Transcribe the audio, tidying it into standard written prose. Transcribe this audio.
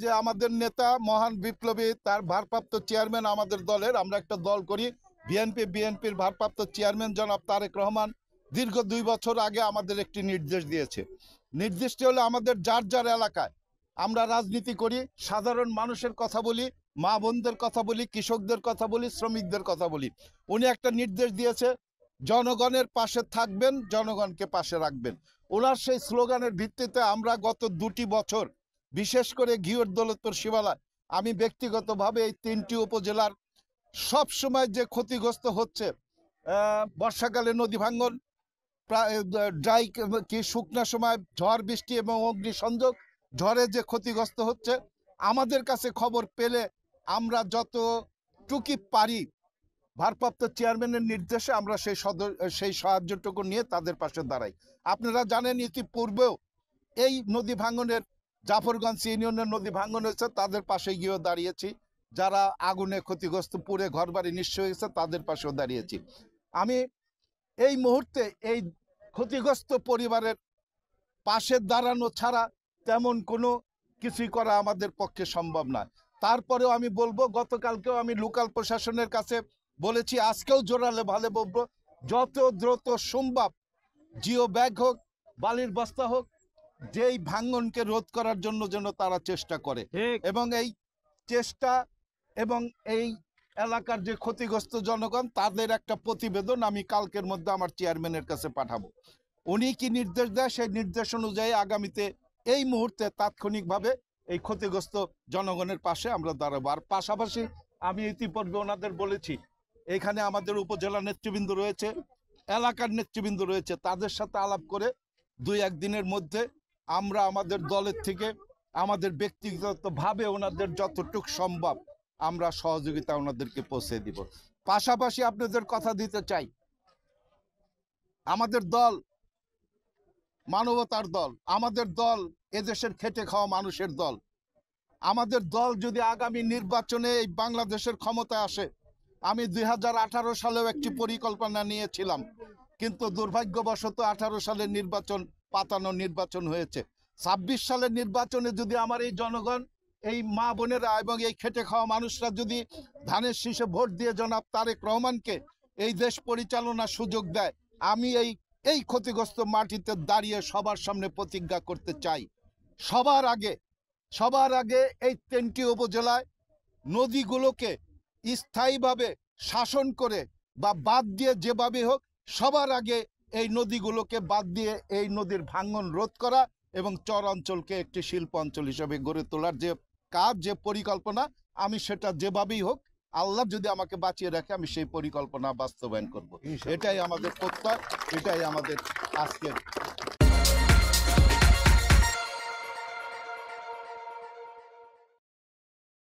যে আমাদের নেতা মহান বিপ্লবী তার ভারপ্রাপ্ত চেয়ারম্যান আমাদের দলের, আমরা একটা দল করি বিএনপির ভারপ্রাপ্ত চেয়ারম্যান জনাব তারেক রহমান দীর্ঘ 2 বছর আগে আমাদের একটি নির্দেশ দিয়েছে। নির্দেশটি হলো আমাদের যার যার এলাকায় আমরা রাজনীতি করি, সাধারণ মানুষের কথা বলি, মা বোনদের কথা বলি, কৃষকদের কথা বলি, শ্রমিকদের কথা বলি। উনি একটা নির্দেশ দিয়েছে, জনগণের পাশে থাকবেন, জনগণকে পাশে রাখবেন। ওনার সেই স্লোগানের ভিত্তিতে আমরা গত 2টি বছর বিশেষ করে ঘিওর দৌলতপুর শিবালয় আমি ব্যক্তিগতভাবে এই 3টি উপজেলার সব সময় যে ক্ষতিগ্রস্ত হচ্ছে, বর্ষাকালে নদী ভাঙ্গন, ড্রাই কি শুকনা সময় ঝড় বৃষ্টি এবং অগ্নিসংযোগ, ঝড়ে যে ক্ষতিগ্রস্ত হচ্ছে, আমাদের কাছে খবর পেলে আমরা যতটুকু পারি ভারপ্রাপ্ত চেয়ারম্যানের নির্দেশে আমরা সেই সাহায্যটুকু নিয়ে তাদের পাশে দাঁড়াই। আপনারা জানেন ইতিপূর্বেও এই নদী ভাঙ্গনের জাফরগঞ্জ ইউনিয়নের নদী ভাঙ্গন হয়েছে, তাদের পাশে গিয়েও দাঁড়িয়েছি। যারা আগুনে ক্ষতিগ্রস্ত পুড়ে ঘরবাড়ি নিঃস্ব হয়েছে তাদের পাশেও দাঁড়িয়েছি। আমি এই মুহূর্তে এই ক্ষতিগ্রস্ত পরিবারের পাশে দাঁড়ানো ছাড়া তেমন কোনো কিছুই করা আমাদের পক্ষে সম্ভব নয়। তারপরেও আমি বলবো, গতকালকেও আমি লোকাল প্রশাসনের কাছে বলেছি, আজকেও জোরালে ভালো বলবো, যত দ্রুত সম্ভব জিও ব্যাগ হোক, বালির বস্তা হোক, যেই ভাঙ্গনকে রোধ করার জন্য যেন তারা চেষ্টা করে। এবং এই চেষ্টা এবং এই এলাকার যে ক্ষতিগ্রস্ত জনগণ তাদের একটা প্রতিবেদন আমি কালকের মধ্যে আমার চেয়ারম্যানের কাছে পাঠাবো। উনি কি নির্দেশ দেয় সেই নির্দেশ অনুযায়ী আগামীতে এই মুহূর্তে তাৎক্ষণিকভাবে এই ক্ষতিগ্রস্ত জনগণের পাশে আমরা দাঁড়াবো। আর পাশাপাশি আমি ইতিপূর্বে ওনাদের বলেছি, এখানে আমাদের উপজেলা নেতৃবৃন্দ রয়েছে, এলাকার নেতৃবৃন্দ রয়েছে, তাদের সাথে আলাপ করে 2-1 দিনের মধ্যে আমরা আমাদের দলের থেকে আমাদের ব্যক্তিগতভাবে ওনাদের যতটুকু সম্ভব আমরা সহযোগিতা ওনাদেরকে পৌঁছে দিব। পাশাপাশি আপনাদের কথা দিতে চাই, আমাদের দল মানবতার দল, আমাদের দল এদেশের খেটে খাওয়া মানুষের দল। আমাদের দল যদি আগামী নির্বাচনে এই বাংলাদেশের ক্ষমতায় আসে, আমি 2018 সালেও একটি পরিকল্পনা নিয়েছিলাম, কিন্তু দুর্ভাগ্যবশত 18 সালের নির্বাচন পাতানো নির্বাচন হয়েছে। 26 সালের নির্বাচনে যদি আমার এই জনগণ, এই মা বোনেরা এবং এই খেটে খাওয়া মানুষরা যদি ধানের শীষে ভোট দিয়ে জনাব তারেক রহমানকে এই দেশ পরিচালনার সুযোগ দেয়, আমি এই ক্ষতিগ্রস্ত মাটিতে দাঁড়িয়ে সবার সামনে প্রতিজ্ঞা করতে চাই, সবার আগে এই 3টি উপজেলায় নদীগুলোকে স্থায়ীভাবে শাসন করে বা বাদ দিয়ে যেভাবে হোক সবার আগে এই নদীগুলোকে বাদ দিয়ে এই নদীর ভাঙ্গন রোধ করা এবং চর অঞ্চলকে একটি শিল্প অঞ্চল হিসেবে গড়ে তোলার যে কাজ, যে পরিকল্পনা, আমি সেটা যেভাবেই হোক আল্লাহ যদি আমাকে বাঁচিয়ে রাখে আমি সেই পরিকল্পনা বাস্তবায়ন করব। এটাই আমাদের প্রত্যয়, এটাই আমাদের আজকের